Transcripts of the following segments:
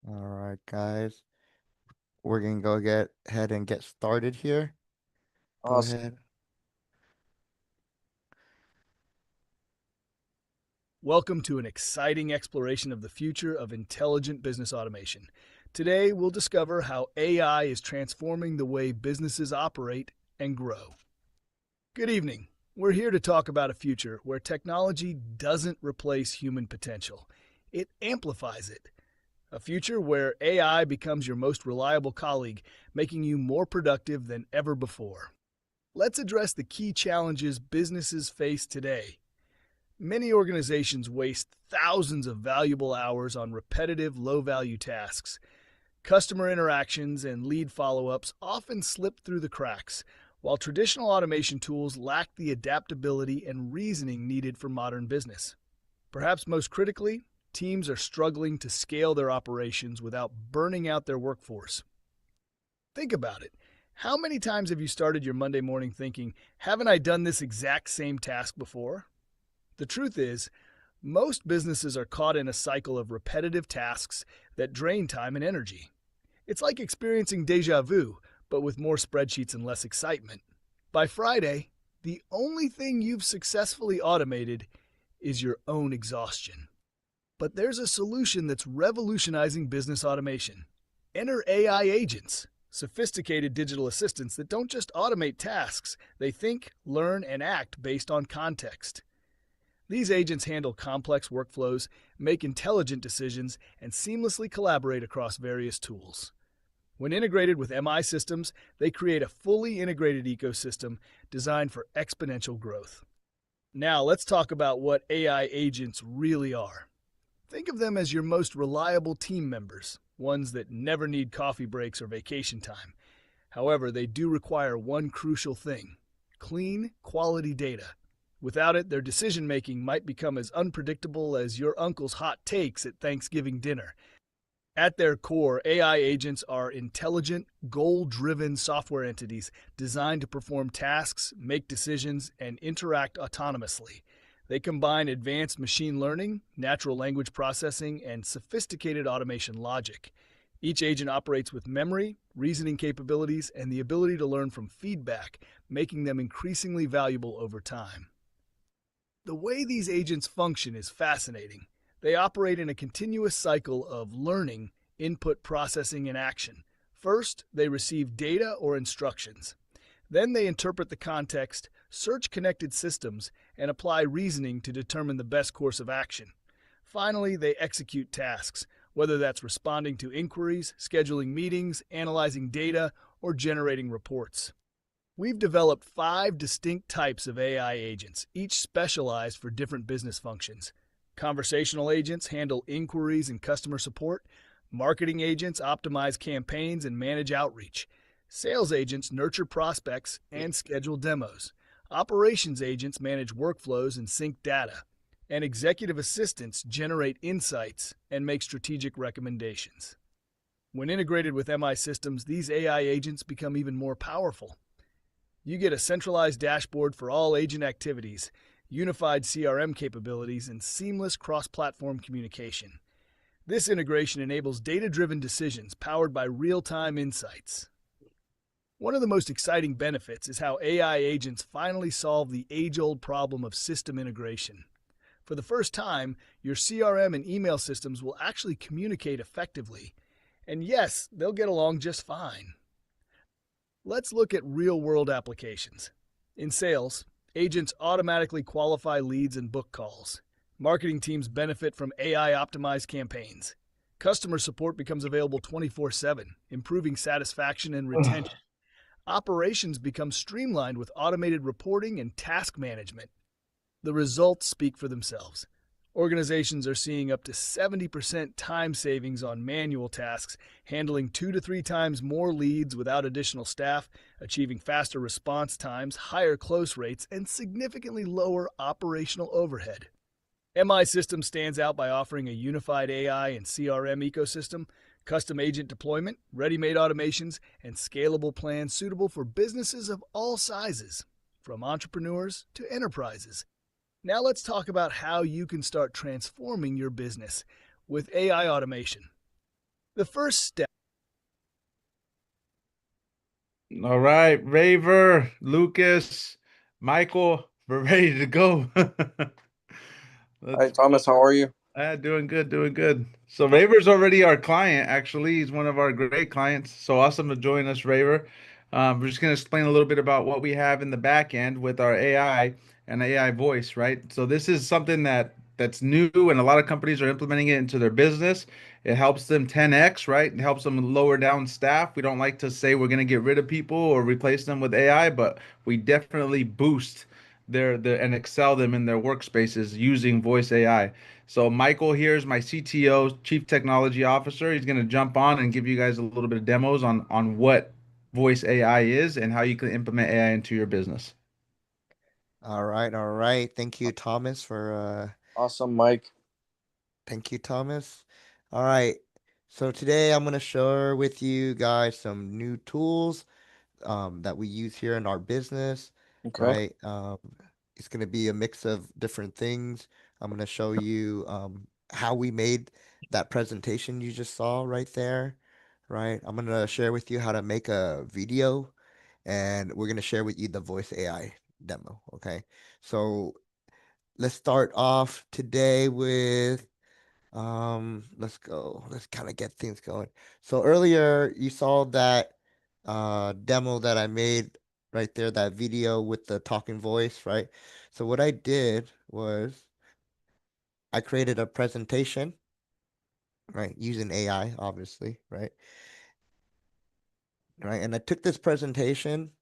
All right, guys. We're gonna go get ahead and get started here. Go Awesome. ahead. Welcome to an exciting exploration of the future of intelligent business automation. Today, we'll discover how AI is transforming the way businesses operate and grow. Good evening. We're here to talk about a future where technology doesn't replace human potential, it amplifies it. A future where AI becomes your most reliable colleague, making you more productive than ever before. Let's address the key challenges businesses face today. Many organizations waste thousands of valuable hours on repetitive, low value tasks. Customer interactions and lead follow ups often slip through the cracks, while traditional automation tools lack the adaptability and reasoning needed for modern business. Perhaps most critically, teams are struggling to scale their operations without burning out their workforce. Think about it. How many times have you started your Monday morning thinking, haven't I done this exact same task before? The truth is, most businesses are caught in a cycle of repetitive tasks that drain time and energy. It's like experiencing deja vu, but with more spreadsheets and less excitement. By Friday, the only thing you've successfully automated is your own exhaustion. But there's a solution that's revolutionizing business automation. Enter AI agents, sophisticated digital assistants that don't just automate tasks, they think, learn, and act based on context. These agents handle complex workflows, make intelligent decisions, and seamlessly collaborate across various tools. When integrated with MI systems, they create a fully integrated ecosystem designed for exponential growth. Now, let's talk about what AI agents really are. Think of them as your most reliable team members, ones that never need coffee breaks or vacation time. However, they do require one crucial thing: clean, quality data. Without it, their decision making might become as unpredictable as your uncle's hot takes at Thanksgiving dinner. At their core, AI agents are intelligent, goal driven software entities designed to perform tasks, make decisions, and interact autonomously. They combine advanced machine learning, natural language processing, and sophisticated automation logic. Each agent operates with memory, reasoning capabilities, and the ability to learn from feedback, making them increasingly valuable over time. The way these agents function is fascinating. They operate in a continuous cycle of learning, input, processing, and action. First, they receive data or instructions. Then they interpret the context, search connected systems, and apply reasoning to determine the best course of action. Finally, they execute tasks, whether that's responding to inquiries, scheduling meetings, analyzing data, or generating reports. We've developed 5 distinct types of AI agents, each specialized for different business functions. Conversational agents handle inquiries and customer support. Marketing agents optimize campaigns and manage outreach. Sales agents nurture prospects and schedule demos. Operations agents manage workflows and sync data. And executive assistants generate insights and make strategic recommendations. When integrated with MI systems, these AI agents become even more powerful. You get a centralized dashboard for all agent activities, unified CRM capabilities, and seamless cross platform communication. This integration enables data driven decisions powered by real time insights. One of the most exciting benefits is how AI agents finally solve the age old problem of system integration. For the first time, your CRM and email systems will actually communicate effectively. And yes, they'll get along just fine. Let's look at real world applications. In sales, agents automatically qualify leads and book calls. Marketing teams benefit from AI optimized campaigns. Customer support becomes available 24/7, improving satisfaction and retention. Operations become streamlined with automated reporting and task management. The results speak for themselves. Organizations are seeing up to 70% time savings on manual tasks, handling 2 to 3 times more leads without additional staff, achieving faster response times, higher close rates, and significantly lower operational overhead. MI System stands out by offering a unified AI and CRM ecosystem, custom agent deployment, ready made automations, and scalable plans suitable for businesses of all sizes, from entrepreneurs to enterprises. Now let's talk about how you can start transforming your business with AI automation. The first step. All right, Raver, Lucas, Michael, we're ready to go. Hi, Let's Thomas. How are you? doing good, doing good. So Raver's already our client, actually. He's one of our great clients. So awesome to join us, Raver. We're just going to explain a little bit about what we have in the back end with our AI and AI voice, right? So this is something that's new and a lot of companies are implementing it into their business. It helps them 10x, right? It helps them lower down staff. We don't like to say we're going to get rid of people or replace them with AI, but we definitely boost their and excel them in their workspaces using voice AI. So Michael here is my CTO, Chief Technology Officer. He's going to jump on and give you guys a little bit of demos on what voice AI is and how you can implement AI into your business. All right, all right. Thank you, Thomas, for Awesome, Mike. thank you, Thomas. All right. So today I'm gonna share with you guys some new tools that we use here in our business, Okay. right? It's going to be a mix of different things. I'm going to show you how we made that presentation you just saw right there, right? I'm going to share with you how to make a video, and we're going to share with you the voice AI demo, okay? So let's start off today with let's go. Let's kind of get things going. So earlier you saw that demo that I made right there, that video with the talking voice, right? So what I did was I created a presentation, right, using AI, obviously, right? Right, and I took this presentation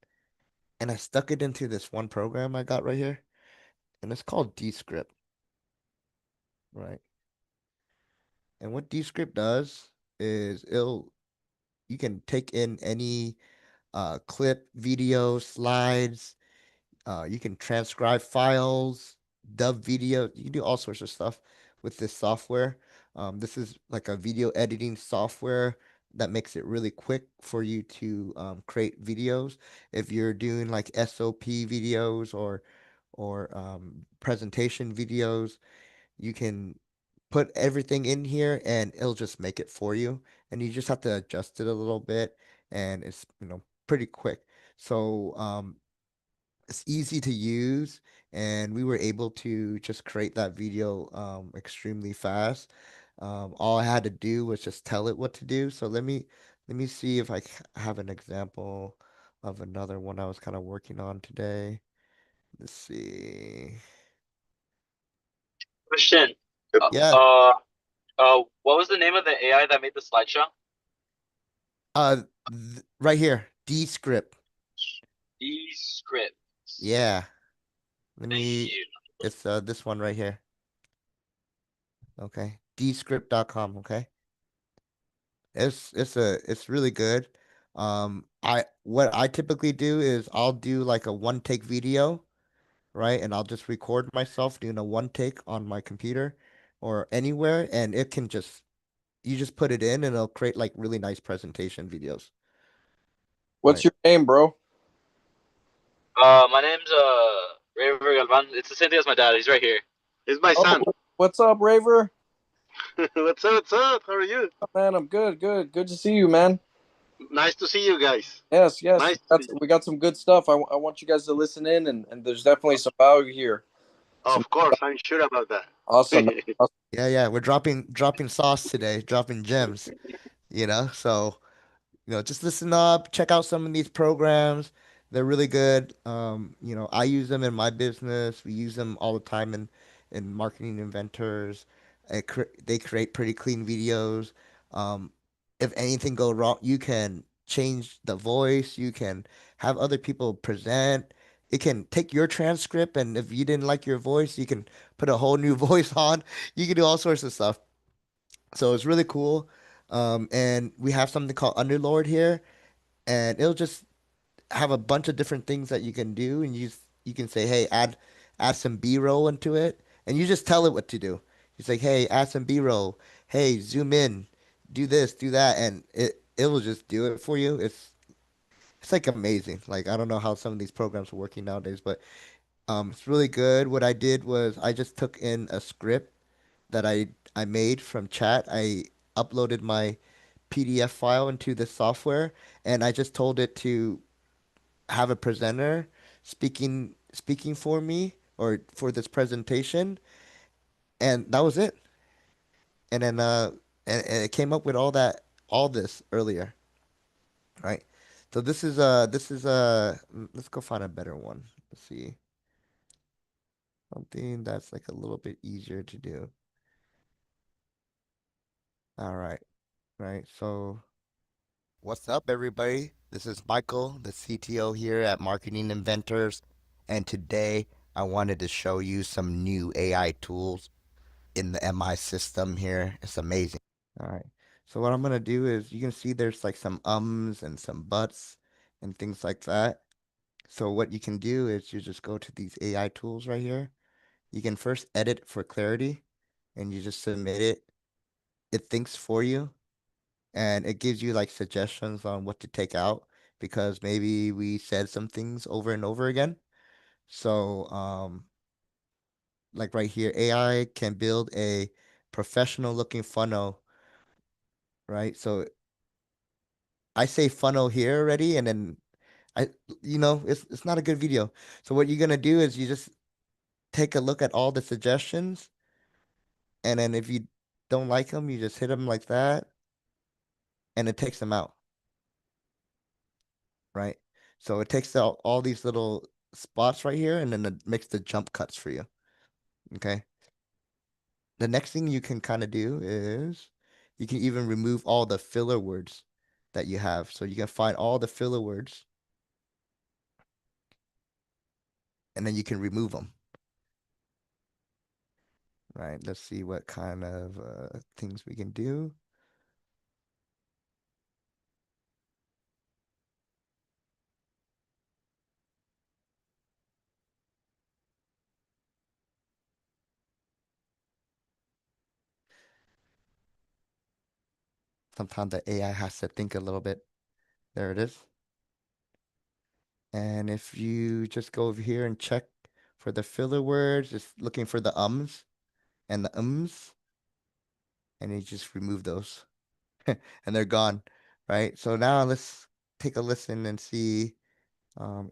and I stuck it into this one program I got right here, and it's called Descript, right? And what Descript does is it'll you can take in any clip, video, slides. You can transcribe files, dub video. You can do all sorts of stuff with this software. This is like a video editing software that makes it really quick for you to create videos. If you're doing like SOP videos or presentation videos, you can put everything in here and it'll just make it for you. And you just have to adjust it a little bit and it's, pretty quick. So, it's easy to use and we were able to just create that video extremely fast. All I had to do was just tell it what to do. So let me see if have an example of another one I was kind of working on today. Let's see. Question. Yeah. What was the name of the AI that made the slideshow? Right here, Descript. Descript. Yeah. Let Thank me you. it's this one right here. Okay. Descript.com, okay? It's really good. I what I typically do is I'll do like a one take video, right? And I'll just record myself doing a one take on my computer or anywhere and it can just you just put it in and it'll create like really nice presentation videos, What's right? your name, bro? My name's Raver Galvan. It's the same thing as my dad. He's right here. He's my Oh, son. what's up, Raver? What's up? What's up? How are you? Oh, man, I'm good, good. Good to see you, man. Nice to see you guys. Yes, yes. Nice to see you. We got some good stuff. I want you guys to listen in, and there's definitely some value here. Some Of course, I'm sure about that. awesome. Awesome. Yeah, yeah, we're dropping sauce today, dropping gems, So just listen up, check out some of these programs. They're really good. I use them in my business. We use them all the time in marketing inventors. They create pretty clean videos. Um, if anything go wrong, you can change the voice. You can have other people present. It can take your transcript, and if you didn't like your voice, you can put a whole new voice on. You can do all sorts of stuff. So it's really cool. And we have something called Underlord here, and it'll just have a bunch of different things that you can do, and you can say, hey, add some B-roll into it, and you just tell it what to do. You say, hey, add some B-roll. Hey, zoom in, do this, do that, and it will just do it for you. It's like amazing. Like I don't know how some of these programs are working nowadays, but it's really good. What I did was I just took in a script that I made from chat. I uploaded my PDF file into the software, and I just told it to have a presenter speaking for me or for this presentation, and that was it. And then and it came up with all this earlier, right? So let's go find a better one. Let's see. Something that's like a little bit easier to do. All right, right. So what's up, everybody? This is Michael, the CTO here at Marketing Inventors, and today I wanted to show you some new AI tools in the MI system here. It's amazing. All right. So what I'm gonna do is you can see there's like some ums and some buts and things like that. So what you can do is you just go to these AI tools right here. You can first edit for clarity and you just submit it. It thinks for you and it gives you like suggestions on what to take out because maybe we said some things over and over again. So like right here, AI can build a professional looking funnel, right? So I say funnel here already, and then I, it's not a good video. So what you're gonna do is you just take a look at all the suggestions, and then if you don't like them, you just hit them like that, and it takes them out, right? So it takes out all these little spots right here, and then it makes the jump cuts for you. Okay. The next thing you can kind of do is you can even remove all the filler words that you have. So you can find all the filler words, and then you can remove them. Right, let's see what kind of things we can do. Sometimes the AI has to think a little bit. There it is. And if you just go over here and check for the filler words, it's looking for the ums and the ums, and you just remove those and they're gone, right? So now let's take a listen and see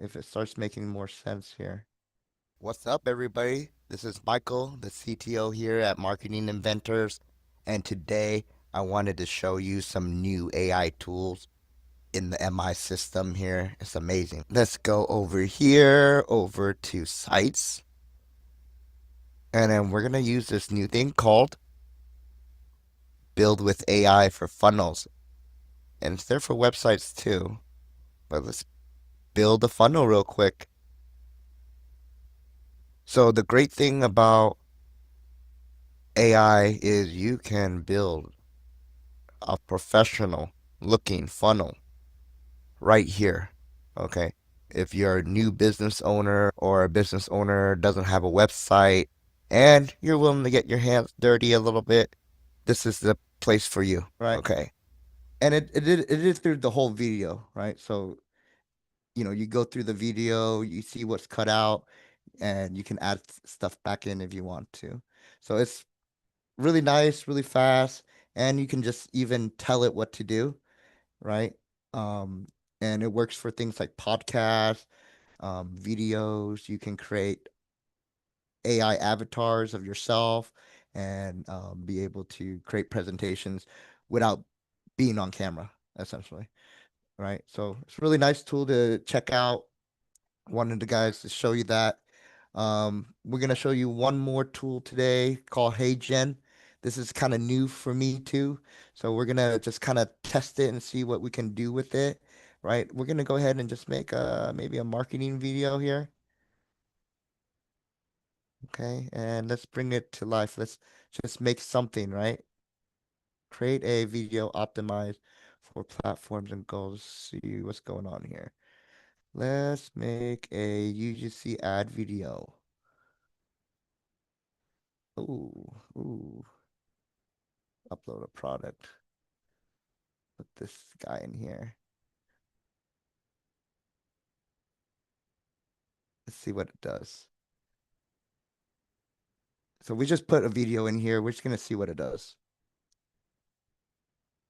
if it starts making more sense here. What's up, everybody? This is Michael, the CTO here at Marketing Inventors, and today I wanted to show you some new AI tools in the MI system here. It's amazing. Let's go over here, over to sites, and then we're going to use this new thing called Build with AI for Funnels, and it's there for websites too, but let's build a funnel real quick. So the great thing about AI is you can build a professional looking funnel right here. Okay. If you're a new business owner or a business owner doesn't have a website and you're willing to get your hands dirty a little bit, this is the place for you. Right. Okay. And it is through the whole video, right? So, you go through the video, you see what's cut out, and you can add stuff back in if you want to. So it's really nice, really fast, and you can just even tell it what to do, right? Um, and it works for things like podcasts, videos. You can create AI avatars of yourself and be able to create presentations without being on camera, essentially, right? So it's a really nice tool to check out. Wanted the guys to show you that. We're gonna show you one more tool today called HeyGen. This is kind of new for me too. So we're gonna just kind of test it and see what we can do with it, right? We're gonna go ahead and just make maybe a marketing video here. Okay, and let's bring it to life. Let's just make something, right? Create a video optimized for platforms and goals. See what's going on here. Let's make a UGC ad video. Ooh. Upload a product. Put this guy in here. Let's see what it does. So we just put a video in here. We're just gonna see what it does.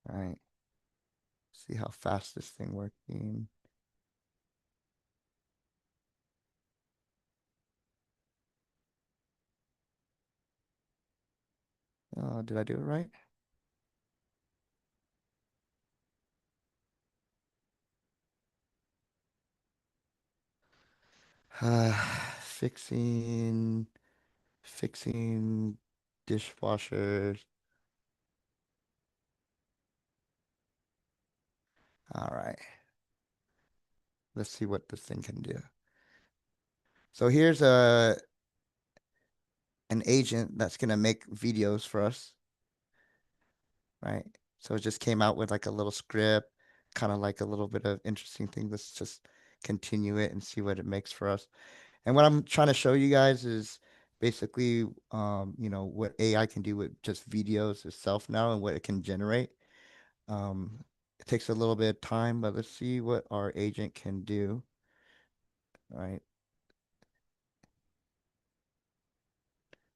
All right. See how fast this thing working. Did I do it right? Uh, fixing, fixing dishwashers. All right. Let's see what this thing can do. So here's an agent that's gonna make videos for us, right? So it just came out with like a little script, kind of like a little bit of interesting thing. Let's just continue it and see what it makes for us. And what I'm trying to show you guys is basically, what AI can do with just videos itself now and what it can generate. It takes a little bit of time, but let's see what our agent can do. All right.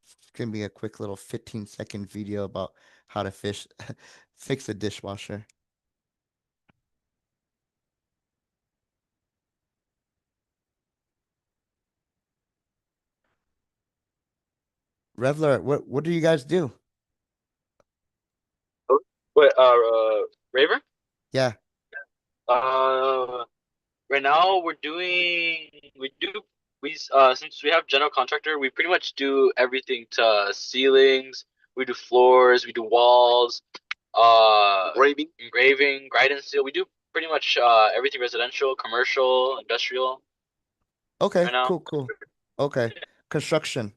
It's gonna be a quick little 15-second video about how to fix a dishwasher. Revler, what do you guys do? Wait, Raver? Yeah, Uh, right now we do since we have general contractor, we pretty much do everything to ceilings. We do floors, we do walls, engraving, grind and steel. We do pretty much everything residential, commercial, industrial okay, right now. cool, cool. Okay. Construction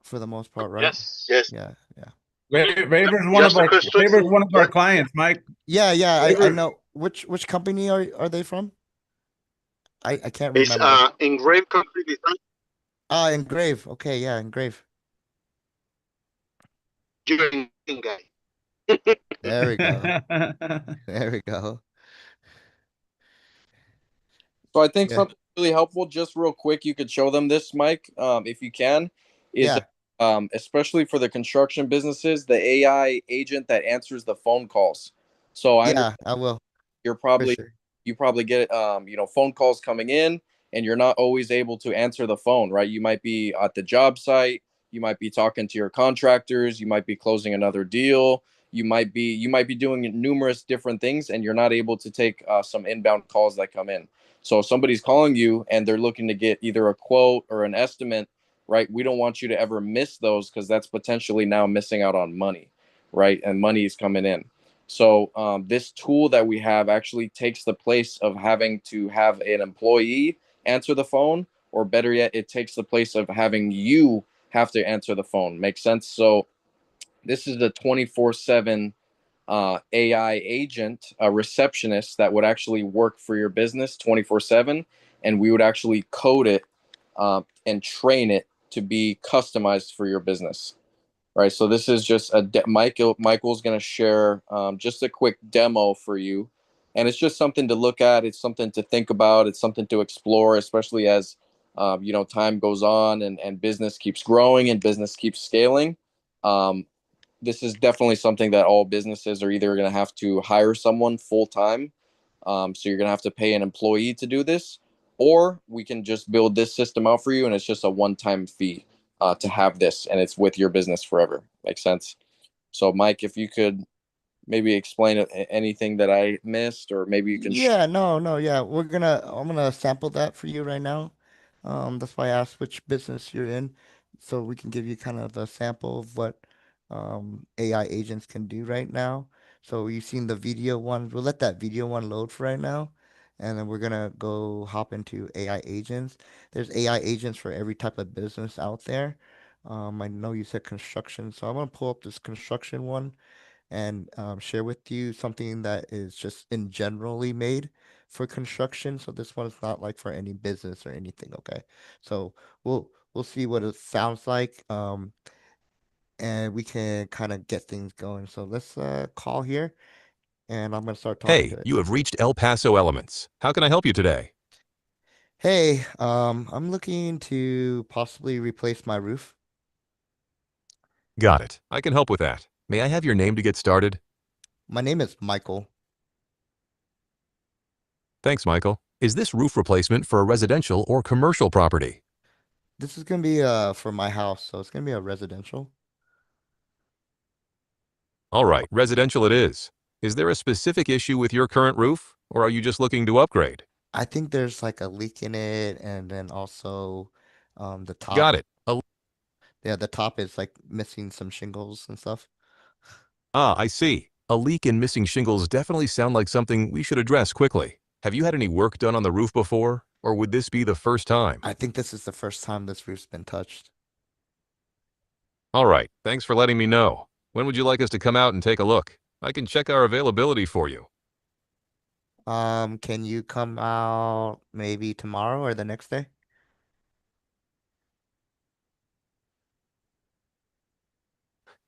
for the most part, right? Yes. Yeah, yeah. Raver's one Yes, of for our Raver's construction. one of our clients, Mike. Yeah, yeah, I Raver know. Which company are they from? I can't is remember. engraved completely. Ah, Engrave. Okay, yeah, Engrave. Engineering guy. There we go. There we go. So I think Yeah. something really helpful, just real quick, you could show them this, Mike, if you can, is Yeah. especially for the construction businesses, the AI agent that answers the phone calls. So I Yeah, understand I will. you're For probably sure. you probably get phone calls coming in, and you're not always able to answer the phone, right? You might be at the job site, you might be talking to your contractors, you might be closing another deal, you might be doing numerous different things, and you're not able to take some inbound calls that come in. So if somebody's calling you and they're looking to get either a quote or an estimate, right? We don't want you to ever miss those, because that's potentially now missing out on money, right? And money is coming in. So this tool that we have actually takes the place of having to have an employee answer the phone, or better yet, it takes the place of having you have to answer the phone. Makes sense? So this is the 24/7 AI agent, a receptionist that would actually work for your business 24/7, and we would actually code it and train it to be customized for your business. Right. So this is just Michael's going to share just a quick demo for you, and it's just something to look at. It's something to think about. It's something to explore, especially as time goes on and business keeps growing and business keeps scaling. Um, this is definitely something that all businesses are either going to have to hire someone full time. So you're going to have to pay an employee to do this, or we can just build this system out for you, and it's just a one-time fee to have this, and it's with your business forever. Makes sense? So, Mike, if you could maybe explain anything that I missed, or maybe you can. Yeah, no, no, yeah. I'm gonna sample that for you right now. That's why I asked which business you're in, so we can give you kind of a sample of what AI agents can do right now. So you've seen the video one. We'll let that video one load for right now, and then we're gonna go hop into AI agents. There's AI agents for every type of business out there. I know you said construction, so I'm gonna pull up this construction one and share with you something that is just in generally made for construction. So this one is not like for any business or anything. Okay, so we'll see what it sounds like, and we can kind of get things going. So let's call here, and I'm gonna start talking to Hey, it. you have reached El Paso Elements. How can I help you today? Hey, I'm looking to possibly replace my roof. Got it. I can help with that. May I have your name to get started? My name is Michael. Thanks, Michael. Is this roof replacement for a residential or commercial property? This is gonna be for my house, so it's gonna be a residential. All right, residential it is. Is there a specific issue with your current roof, or are you just looking to upgrade? I think there's like a leak in it, and then also the top. Got it. Yeah, the top is like missing some shingles and stuff. I see. A leak and missing shingles definitely sound like something we should address quickly. Have you had any work done on the roof before, or would this be the first time? I think this is the first time this roof's been touched. All right, thanks for letting me know. When would you like us to come out and take a look? I can check our availability for you. Can you come out maybe tomorrow or the next day?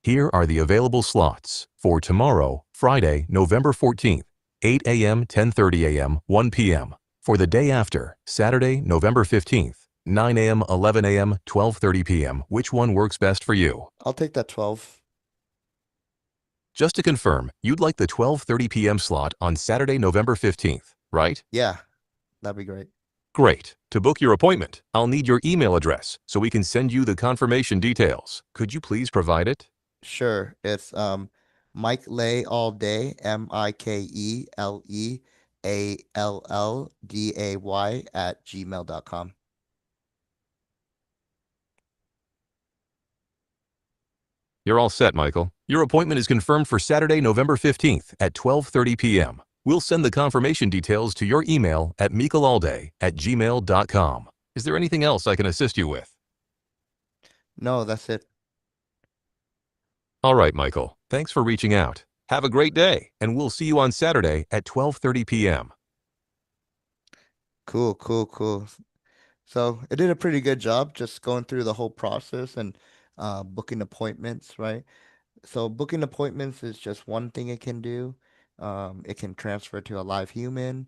Here are the available slots for tomorrow, Friday, November 14th, 8 a.m., 10:30 a.m., 1 p.m. For the day after, Saturday, November 15th, 9 a.m., 11 a.m., 12:30 p.m. Which one works best for you? I'll take that 12. Just to confirm, you'd like the 12:30 p.m. slot on Saturday, November 15th, right? Yeah, that'd be great. Great. To book your appointment, I'll need your email address so we can send you the confirmation details. Could you please provide it? Sure. It's Mike Lay all day, MikeLealLday @gmail.com. You're all set, Michael. Your appointment is confirmed for Saturday, November 15th at 12:30 p.m. We'll send the confirmation details to your email at mikalalday@gmail.com. Is there anything else I can assist you with? No, that's it. All right, Michael. Thanks for reaching out. Have a great day, and we'll see you on Saturday at 12:30 p.m. Cool, cool, cool. So it did a pretty good job just going through the whole process and booking appointments, right? So booking appointments is just one thing it can do. It can transfer to a live human.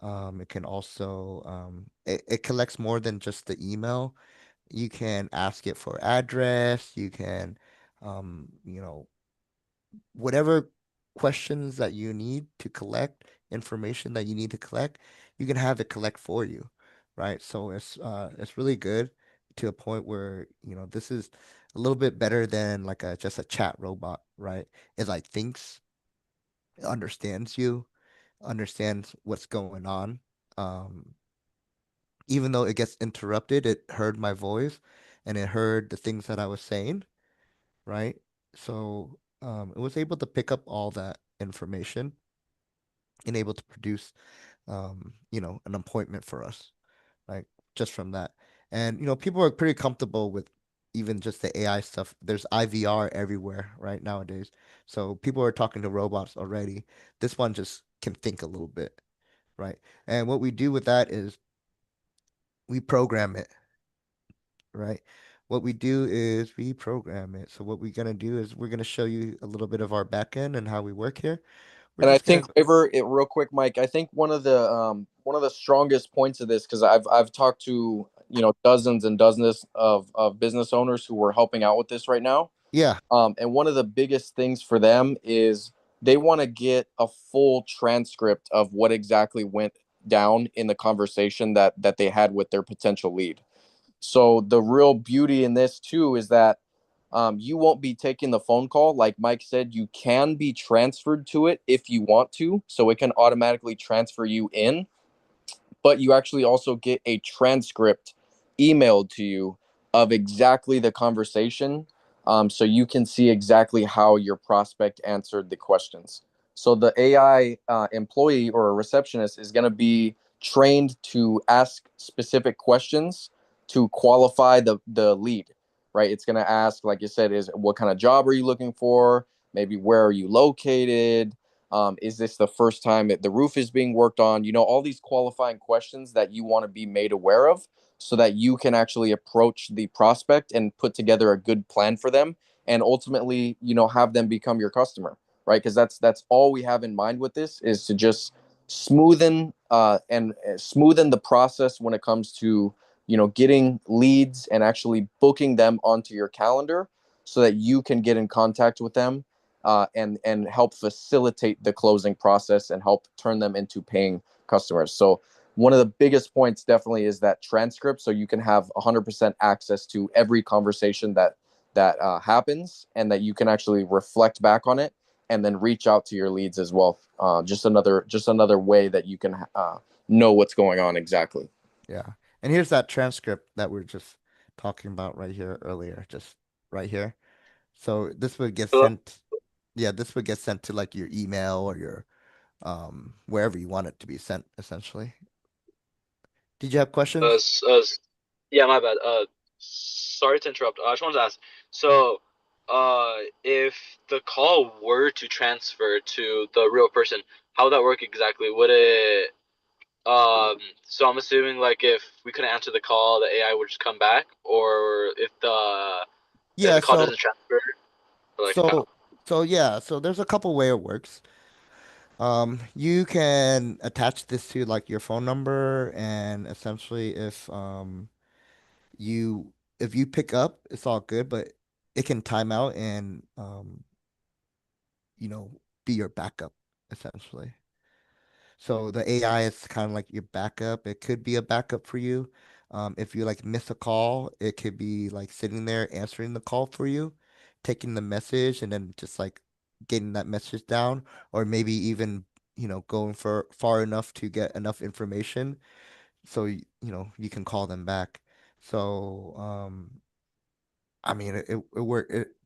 It can also it collects more than just the email. You can ask it for address. You can, you know, whatever questions that you need to collect, information that you need to collect, you can have it collect for you, right? So it's really good to a point where, this is a little bit better than like a just a chat robot, right? It like thinks, understands you, understands what's going on. Um, Even though it gets interrupted, it heard my voice and it heard the things that I was saying, right? So it was able to pick up all that information and able to produce, an appointment for us, like just from that. And people are pretty comfortable with even just the AI stuff. There's IVR everywhere right nowadays, so people are talking to robots already. This one just can think a little bit, right? And what we do with that is we program it, right? What we do is we program it. So what we're gonna do is we're gonna show you a little bit of our backend and how we work here. We're And I just think gonna River, real quick, Mike. I think one of the strongest points of this, because I've talked to dozens and dozens of business owners who are helping out with this right now. Yeah, And one of the biggest things for them is they want to get a full transcript of what exactly went down in the conversation that they had with their potential lead. So the real beauty in this too is that you won't be taking the phone call. Like Mike said, you can be transferred to it if you want to. So it can automatically transfer you in, but you actually also get a transcript emailed to you of exactly the conversation. So you can see exactly how your prospect answered the questions. So the AI employee or a receptionist is going to be trained to ask specific questions to qualify the lead, right? It's going to ask, like you said, is what kind of job are you looking for? Maybe where are you located? Is this the first time that the roof is being worked on? All these qualifying questions that you want to be made aware of so that you can actually approach the prospect and put together a good plan for them and ultimately, have them become your customer, right? Because that's all we have in mind with this is to just smoothen the process when it comes to, getting leads and actually booking them onto your calendar so that you can get in contact with them and help facilitate the closing process and help turn them into paying customers. So one of the biggest points definitely is that transcript, so you can have 100% access to every conversation that happens, and that you can actually reflect back on it and then reach out to your leads as well. Just another way that you can know what's going on exactly. Yeah. And here's that transcript that we are just talking about right here earlier, just right here. So this would get sent, yeah, this would get sent to like your email or your wherever you want it to be sent, essentially. Did you have Uh, questions? s- uh, s- yeah, my bad. Sorry to interrupt. I just wanted to ask. So, if the call were to transfer to the real person, how would that work exactly? Would it, so I'm assuming like if we couldn't answer the call, the AI would just come back, or if Yeah, the call so doesn't transfer, or like how? so so yeah, so there's a couple way it works. You can attach this to like your phone number, and essentially you if you pick up, it's all good, but it can time out and you know, be your backup essentially. So the AI is kind of like your backup. It could be a backup for you. If you like miss a call, it could be like sitting there answering the call for you, taking the message and then just like getting that message down, or maybe even, you know, going for far enough to get enough information so you know you can call them back. So I mean,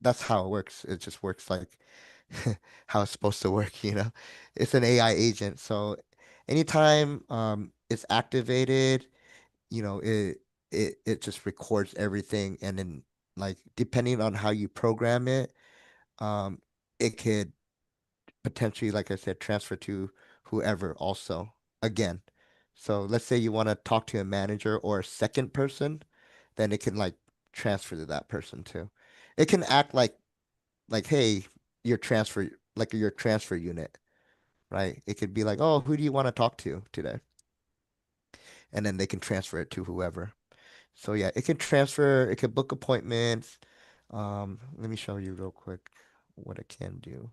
that's how it works. It just works like how it's supposed to work, you know. It's an AI agent, so anytime it's activated, you know, it just records everything, and then like depending on how you program it, um, it could potentially, like I said, transfer to whoever also again. So let's say you want to talk to a manager or a second person, then it can like transfer to that person too. It can act like hey, your transfer like your transfer unit, right? It could be like, oh, who do you want to talk to today? And then they can transfer it to whoever. So yeah, it can transfer, it can book appointments. Let me show you real quick what it can do.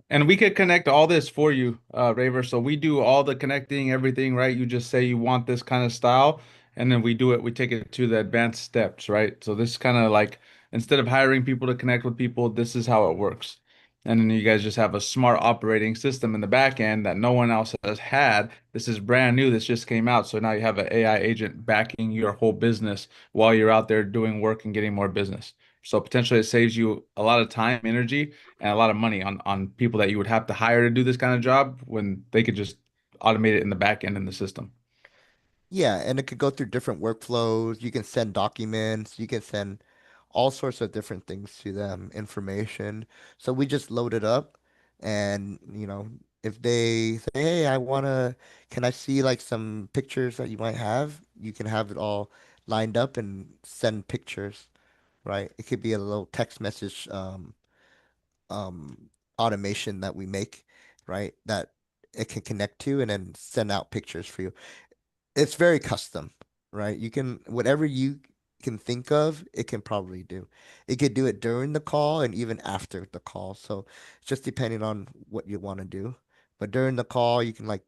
And we could connect all this for you, Raver. So we do all the connecting, everything, right? You just say you want this kind of style, and then we do it. We take it to the advanced steps, right? So this kind of like instead of hiring people to connect with people, this is how it works. And then you guys just have a smart operating system in the back end that no one else has had. This is brand new. This just came out. So now you have an AI agent backing your whole business while you're out there doing work and getting more business. So potentially it saves you a lot of time, energy, and a lot of money on people that you would have to hire to do this kind of job when they could just automate it in the back end in the system. Yeah, and it could go through different workflows. You can send documents, you can send all sorts of different things to them, information. So we just load it up and, you know, if they say, "Hey, can I see like some pictures that you might have?" You can have it all lined up and send pictures, right? It could be a little text message um automation that we make, right? That it can connect to and then send out pictures for you. It's very custom, right? You can whatever you can think of, it can probably do. It could do it during the call and even after the call. So it's just depending on what you want to do. But during the call, you can like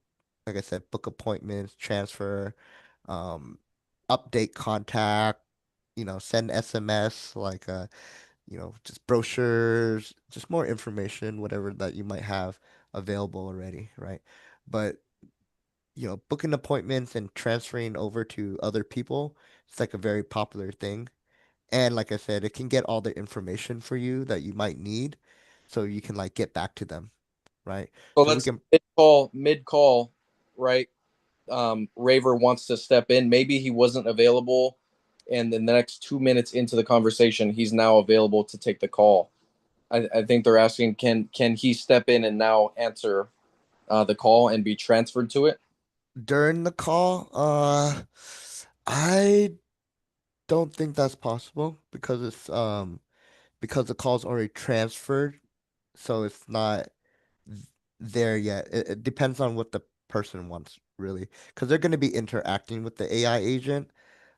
I said, book appointments, transfer, um, update contact, you know, send SMS, like you know, just brochures, just more information, whatever that you might have available already, right? But you know, booking appointments and transferring over to other people, it's like a very popular thing. And like I said, it can get all the information for you that you might need so you can like get back to them, right? So So we let's can mid call, right? Raver wants to step in. Maybe he wasn't available, and in the next 2 minutes into the conversation, he's now available to take the call. I think they're asking, can he step in and now answer the call and be transferred to it? during the call, I don't think that's possible because the call's already transferred, so it's not there yet. It depends on what the person wants, really, because they're going to be interacting with the AI agent.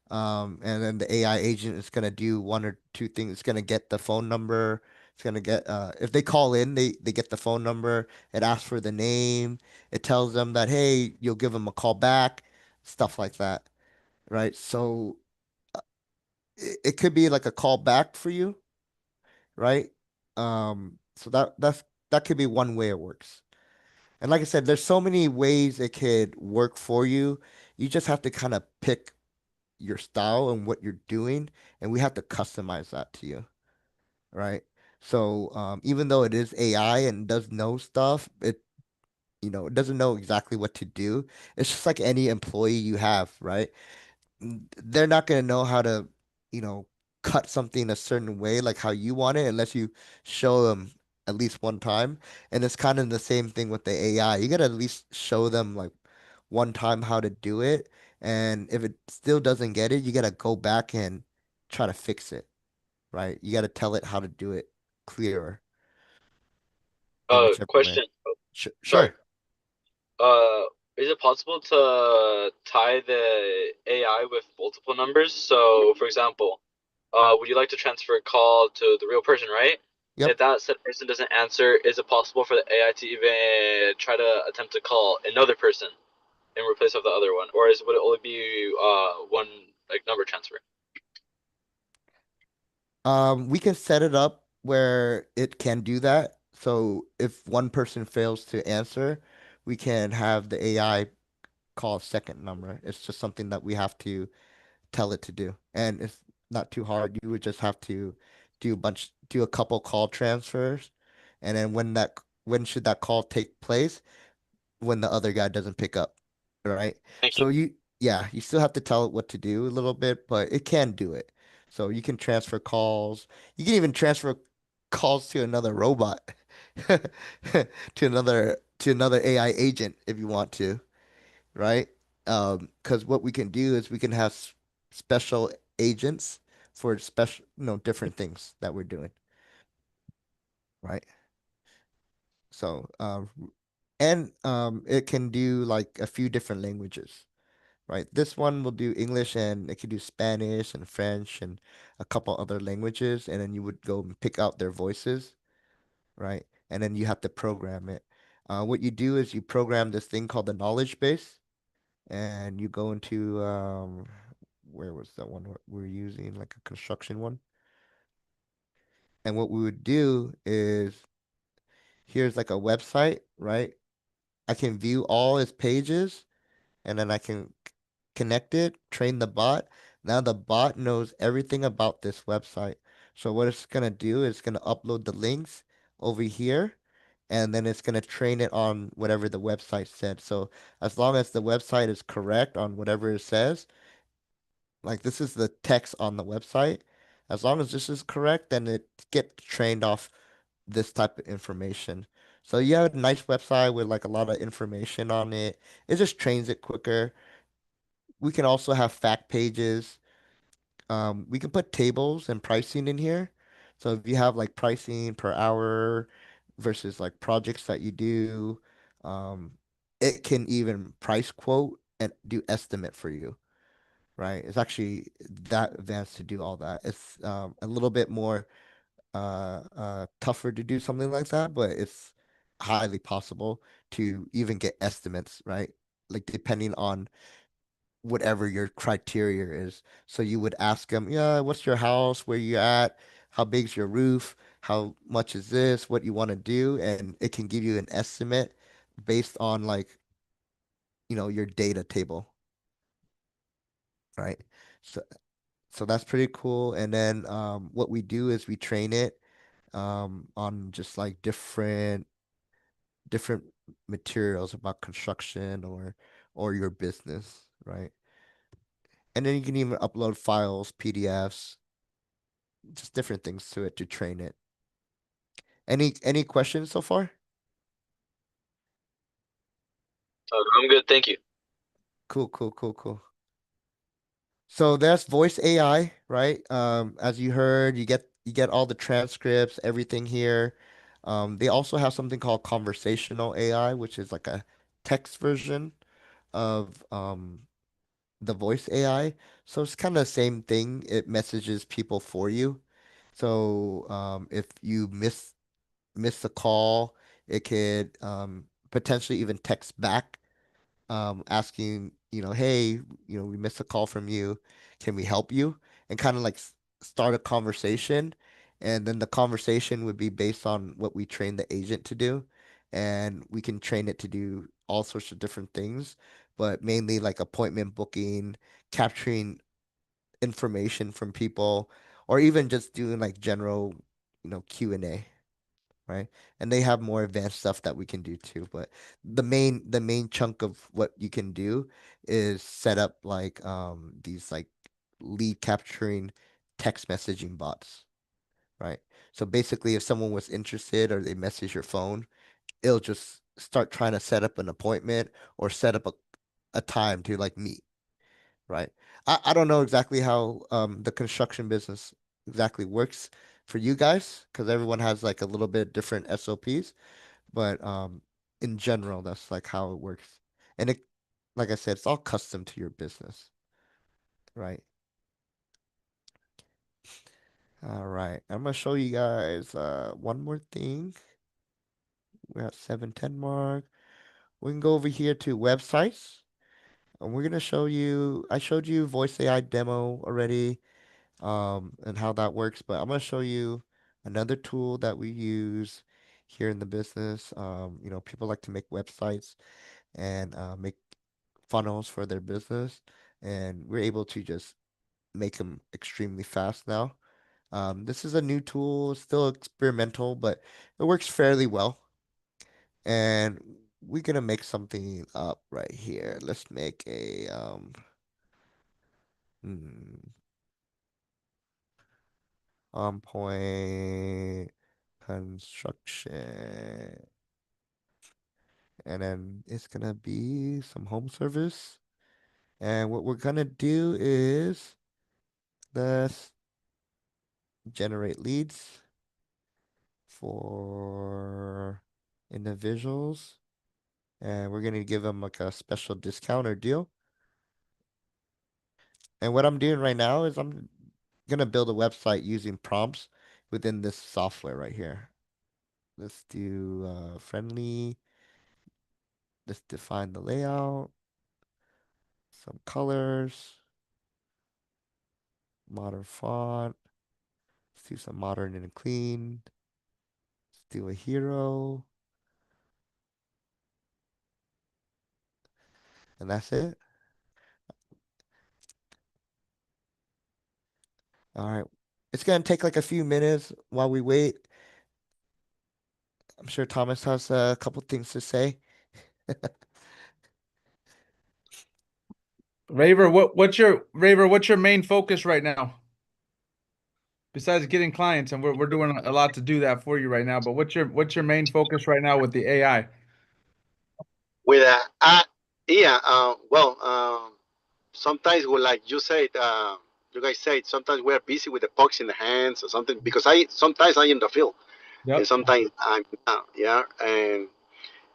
And then the AI agent is going to do one or two things. It's going to get the phone number. It's It's gonna get if they call in, they get the phone number, it asks for the name, it tells them that hey, you'll give them a call back, stuff like that, right? So it could be like a call back for you, right? So that could be one way it works. And like I said, there's so many ways it could work for you. You just have to kind of pick your style and what you're doing, and we have to customize that to you, right? So even though it is AI and does know stuff, it doesn't know exactly what to do. It's just like any employee you have, right? They're not going to know how to, you know, cut something a certain way, like how you want it, unless you show them at least one time. And it's kind of the same thing with the AI. You got to at least show them like one time how to do it. And if it still doesn't get it, you got to go back and try to fix it, right? You got to tell it how to do it clearer in whichever way. Question. Sorry. Sure. Uh, is it possible to tie the AI with multiple numbers? So, for example, would you like to transfer a call to the real person, right? If Yep. that said person doesn't answer, is it possible for the AI to even try to attempt to call another person in replace of the other one, or would it only be one like number transfer? We can set it up where it can do that. So if one person fails to answer, we can have the AI call a second number. It's just something that we have to tell it to do. And it's not too hard. You would just have to do a couple call transfers. And then when should that call take place? When the other guy doesn't pick up, right? Thank you. So yeah, you still have to tell it what to do a little bit, but it can do it. So you can transfer calls. You can even transfer calls to another robot, to another AI agent if you want to, right? Because what we can do is we can have special agents for special, different things that we're doing, right? So, and it can do like a few different languages, right? This one will do English and it can do Spanish and French and a couple other languages, and then you would go and pick out their voices, right? And then you have to program it. What you do is you program this thing called the knowledge base, and you go into where was that one we're using, like a construction one? And what we would do is here's like a website, right? I can view all its pages and then I can connect it, train the bot. Now the bot knows everything about this website. So what it's gonna do is gonna upload the links over here, and then it's gonna train it on whatever the website said. So as long as the website is correct on whatever it says, like this is the text on the website, as long as this is correct, then it gets trained off this type of information. So you have a nice website with like a lot of information on it. It just trains it quicker. We can also have fact pages. We can put tables and pricing in here. So if you have like pricing per hour versus like projects that you do, um, it can even price quote and do estimate for you, right? It's actually that advanced to do all that. It's a little bit more tougher to do something like that, but it's highly possible to even get estimates, right? Like depending on whatever your criteria is. So you would ask them, yeah, what's your house? Where you at? How big's your roof? How much is this? What you want to do? And it can give you an estimate based on like, your data table, right? So so that's pretty cool. And then what we do is we train it on just like different materials about construction or your business, right? And then you can even upload files, PDFs, just different things to it to train it. Any questions so far? I'm good, thank you. Cool, cool, cool, cool. So that's voice AI, right? As you heard, you get all the transcripts, everything here. They also have something called conversational AI, which is like a text version of the voice AI. So it's kind of the same thing. It messages people for you. So if you miss a call, it could potentially even text back asking, hey, we missed a call from you. Can we help you? And kind of like start a conversation. And then the conversation would be based on what we train the agent to do. And we can train it to do all sorts of different things, but mainly like appointment booking, capturing information from people, or even just doing like general, Q&A, right? And they have more advanced stuff that we can do too. But the main chunk of what you can do is set up like these like lead capturing text messaging bots, right? So basically if someone was interested or they message your phone, it'll just start trying to set up an appointment or set up a time to like meet, right? I don't know exactly how the construction business exactly works for you guys because everyone has like a little bit different SOPs, but in general, that's like how it works. And it, like I said, it's all custom to your business, right? All right. I'm gonna show you guys one more thing. We're at 7:10 mark. We can go over here to websites. And we're gonna show you, I showed you voice AI demo already, and how that works, but I'm gonna show you another tool that we use here in the business. People like to make websites and make funnels for their business, and we're able to just make them extremely fast now. This is a new tool, still experimental, but it works fairly well. And we're gonna make something up right here. Let's make a hmm, on point construction, and then it's gonna be some home service. And what we're gonna do is let's generate leads for individuals, and we're gonna give them like a special discount or deal. And what I'm doing right now is I'm gonna build a website using prompts within this software right here. Let's do friendly. Let's define the layout, some colors, modern font. Let's do some modern and clean. Let's do a hero, and that's it. All right. It's gonna take like a few minutes while we wait. I'm sure Thomas has a couple things to say. What's your main focus right now? Besides getting clients, and we're doing a lot to do that for you right now, but what's your main focus right now with the AI? With yeah, sometimes we like you said, you guys said sometimes we're busy with the pucks in the hands or something because I sometimes I in the field and Yep. sometimes I'm not, yeah, and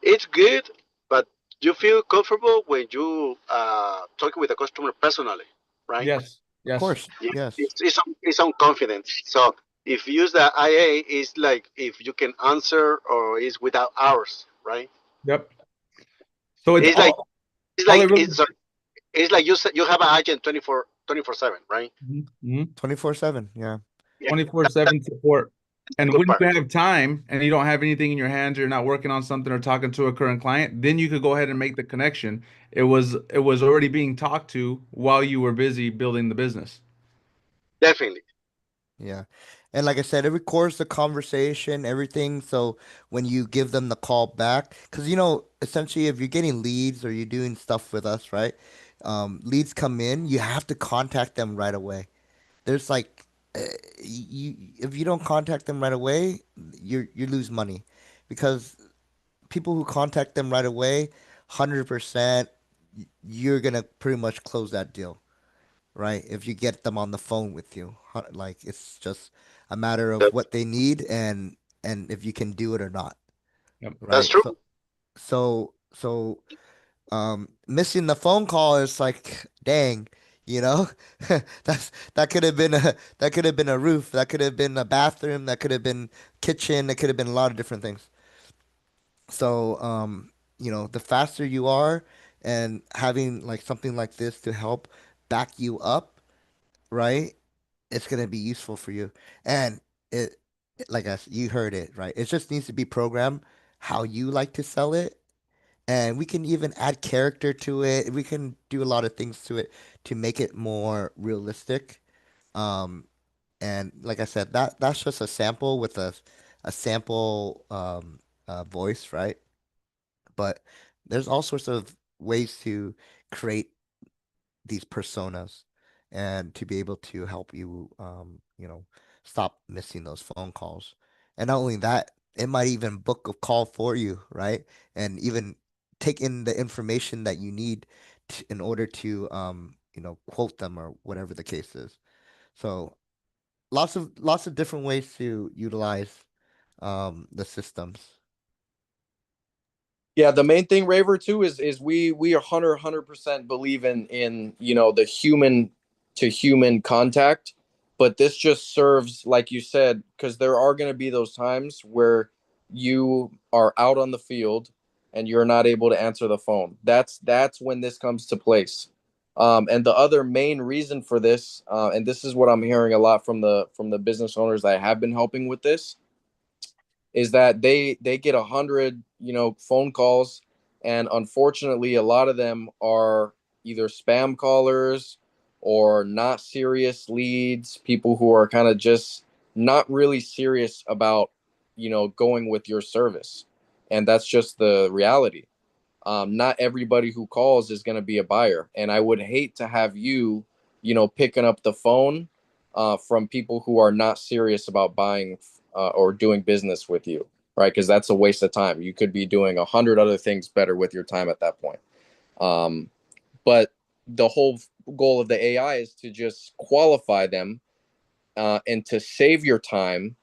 it's good, but you feel comfortable when you talking with the customer personally, right? Yes. Of Yes. course, Yeah, yes. it's on confidence. So if you use the IA, it's like if you can answer or it's without hours, right? Yep. So it's It's like all it's all it like really. it's like you have an agent 24/7, right? Mhm. 24/7, yeah. Yeah, that, 24/7 support. that's the And good when part. you have time and you don't have anything in your hands, or you're not working on something or talking to a current client, then you could go ahead and make the connection. It was already being talked to while you were busy building the business. Definitely. Yeah. And like I said, it records the conversation, everything. So when you give them the call back, because essentially if you're getting leads or you're doing stuff with us, right? Leads come in, you have to contact them right away. There's like you if you don't contact them right away, you lose money because people who contact them right away, 100% you're gonna pretty much close that deal, right? If you get them on the phone with you. Like it's just a matter of That- what they need and if you can do it or not, Yep. That's right? true. So missing the phone call is like, dang, You know, that could have been a roof, that could have been a bathroom, that could have been kitchen, that could have been a lot of different things. So, the faster you are and having like something like this to help back you up, right? It's gonna be useful for you. And it, like you heard it, right? It just needs to be programmed how you like to sell it. And we can even add character to it. We can do a lot of things to it to make it more realistic. Um, and like I said, that's just a sample with a sample voice, right? But there's all sorts of ways to create these personas and to be able to help you, stop missing those phone calls. And not only that, it might even book a call for you, right? And even take in the information that you need in order to, quote them or whatever the case is. So lots of different ways to utilize the systems. Yeah, the main thing, Raver, too, is we are 100% believe in the human to human contact, but this just serves, like you said, because there are going to be those times where you are out on the field and you're not able to answer the phone. That's when this comes to place. And the other main reason for this, and this is what I'm hearing a lot from the business owners that have been helping with this, is that they get 100 phone calls, and unfortunately a lot of them are either spam callers or not serious leads, people who are kind of just not really serious about going with your service. And that's just the reality. Not everybody who calls is going to be a buyer, and I would hate to have picking up the phone from people who are not serious about buying or doing business with you, right? Because that's a waste of time. You could be doing 100 other things better with your time at that point. um, but the whole goal of the AI is to just qualify them, and to save your time,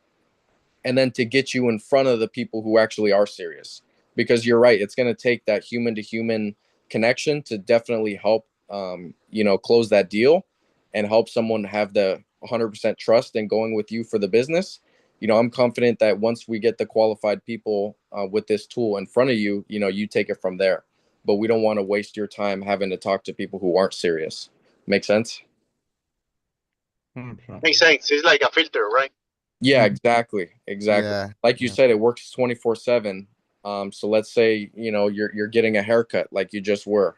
and then to get you in front of the people who actually are serious. Because you're right, it's going to take that human to human connection to definitely help close that deal and help someone have the 100% trust in going with you for the business. I'm confident that once we get the qualified people with this tool in front of you, you take it from there. But we don't want to waste your time having to talk to people who aren't serious. Make sense? 100%. Makes sense. It's like a filter, right? Yeah, exactly. Exactly. Yeah, Like you yeah, said, it works 24/7. So let's say, you're getting a haircut like you just were.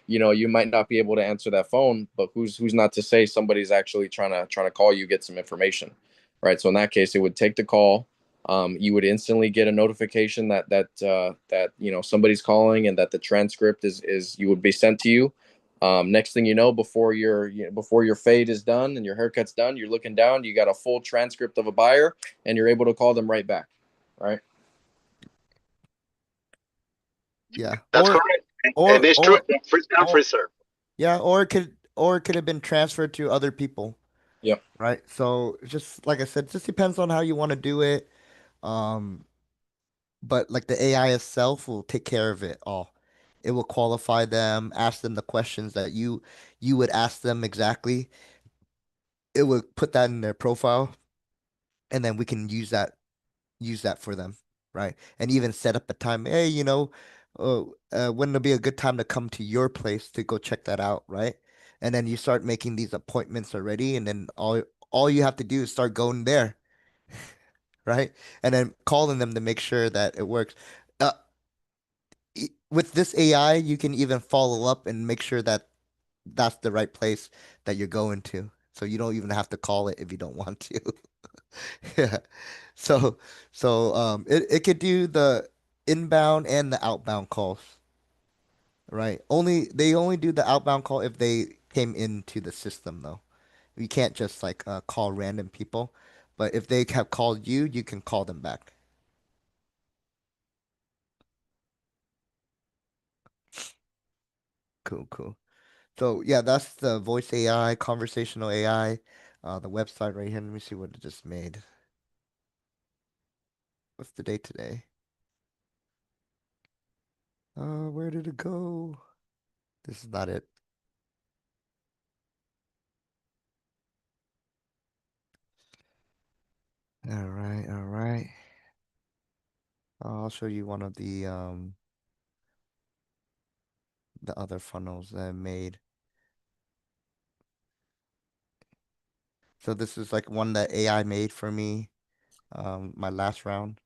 You might not be able to answer that phone, but who's not to say somebody's actually trying to call you, get some information. Right? So in that case, it would take the call. You would instantly get a notification that somebody's calling, and that the transcript is you would be sent to you. Next thing you know, before your fade is done and your haircut's done, you're looking down, you got a full transcript of a buyer, and you're able to call them right back. Right? yeah. That's correct. And Or it's true. or First come, or first serve. yeah, or it could have been transferred to other people, Yep. right? So just like I said, it just depends on how you want to do it. Um, but like the AI itself will take care of it all. It will qualify them, ask them the questions that you would ask them exactly. It would put that in their profile, and then we can use that for them, right? And even set up a time. Hey, wouldn't it be a good time to come to your place to go check that out, right? And then you start making these appointments already, and then all you have to do is start going there, right? And then calling them to make sure that it works. Uh, with this AI, you can even follow up and make sure that that's the right place that you're going to. So you don't even have to call it if you don't want to. Yeah. So it could do the inbound and the outbound calls, right? They only do the outbound call if they came into the system though. You can't just like call random people, but if they have called you, you can call them back. Cool, cool. So yeah, that's the voice AI, conversational AI, the website right here. Let me see what it just made. What's the date today? Where did it go? This is not it. all right. I'll show you one of the other funnels that I made. So this is like one that AI made for me. My last round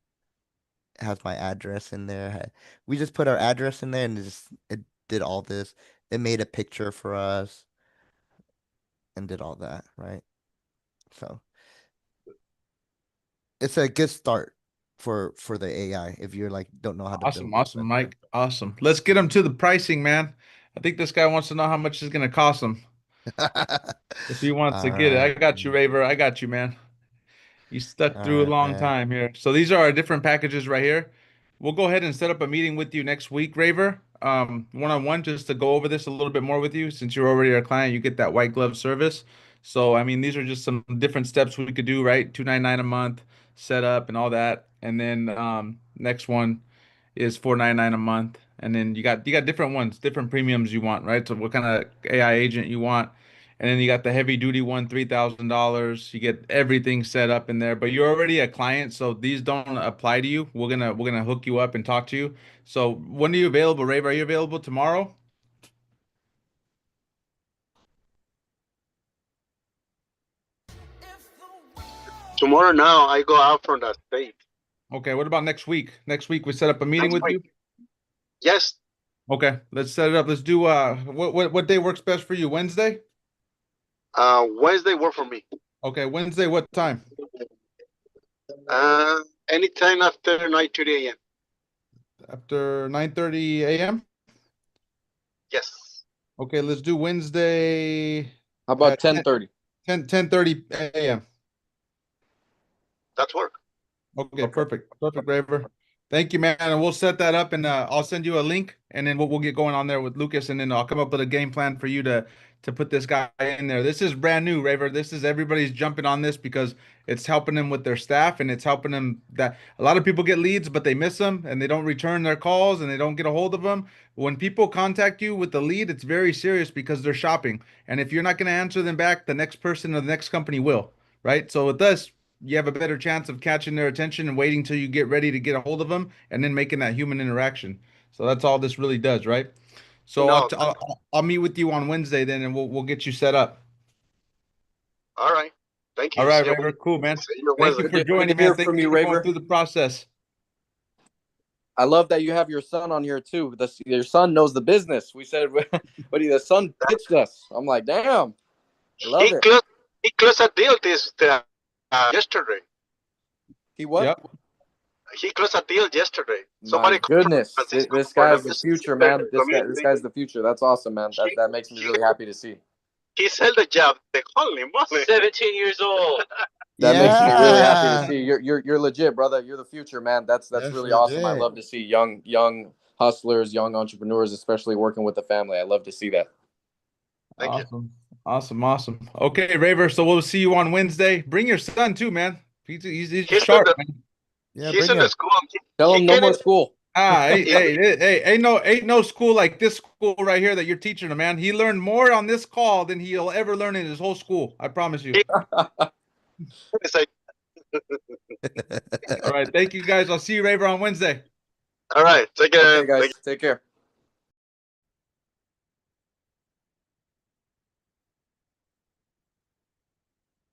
has my address in there. We just put our address in there and it did all this. It made a picture for us and did all that, right? So it's a good start for the AI if you're like don't know how to build Awesome, this awesome, type Mike. Awesome. Let's get him to the pricing, man. I think this guy wants to know how much it's gonna cost him of if he wants to All get it. right. I got you, Raver. I got you, man. You stuck All through a right, long man. time here. So these are our different packages right here. We'll go ahead and set up a meeting with you next week, Raver. One-on-one, just to go over this a little bit more with you. Since you're already our client, you get that white glove service. So I mean, these are just some different steps we could do, right? 299 a month, set up and all that. And then next one is 499 a month. And then you got different ones, different premiums you want, right? So what kind of AI agent you want. And then you got the heavy duty one, $3,000. You get everything set up in there, but you're already a client, so these don't apply to you. We're gonna hook you up and talk to you. So when are you available, Rave? Are you available tomorrow? Tomorrow now I go out from the state. Okay, what about next week? Next week we set up a meeting Next with week. you. Yes. Okay, let's set it up. Let's do what day works best for you? Wednesday? Wednesday work for me. Okay, Wednesday, what time? Uh, Anytime after 9:30 a.m. After 9:30 a.m.? Yes, Okay, let's do Wednesday How about at 10:30? 10:30 a.m. that's work. Okay, Okay. perfect. Perfect, Raver. Thank you, man. And we'll set that up and I'll send you a link and then we'll get going on there with Lucas and then I'll come up with a game plan for you to put this guy in there. This is brand new, Raver. This is everybody's jumping on this because it's helping them with their staff and it's helping them that a lot of people get leads, but they miss them and they don't return their calls and they don't get a hold of them. When people contact you with the lead, it's very serious because they're shopping. And if you're not going to answer them back, the next person or the next company will, right? So with this, you have a better chance of catching their attention and waiting till you get ready to get a hold of them and then making that human interaction. So that's all this really does, right? So No, I'll meet with you on Wednesday then and we'll get you set up. all right. Thank All you. right, Raver. Cool, man. See you Thank you Wednesday. for Good to joining, man. hear Thank from you you, for going Raver. through the process. I love that you have your son on here too. Your son knows the business. We said, but the son pitched us. I'm like, damn, I love He it. closed. He closed a deal yesterday. He what? Yep. He closed a deal yesterday. My Somebody called from San goodness, Francisco this for the guy's the business future, in the man. This community. guy's the future. That's awesome, man. He, That makes me he, really happy to see. he sold the job. The holy moly. 17 years old. That makes me really happy to Yeah, see. You're legit, brother. You're the future, man. That's that's really awesome. I legit. love to see young hustlers, young entrepreneurs, especially working with the family. I love to see that. Thank you. Awesome. Awesome. Awesome. Okay, Raver. So we'll see you on Wednesday. Bring your son too, man. He's He's in sharp, the man. Yeah, he's bring in the him. school. Tell He him no can more school. Ah, hey, he, ain't no school like this school right here that you're teaching him, man. He learned more on this call than he'll ever learn in his whole school. I promise you. he it's like, All right, thank you guys. I'll see you, Raver, on Wednesday. all right. Take care. Okay, guys, take care.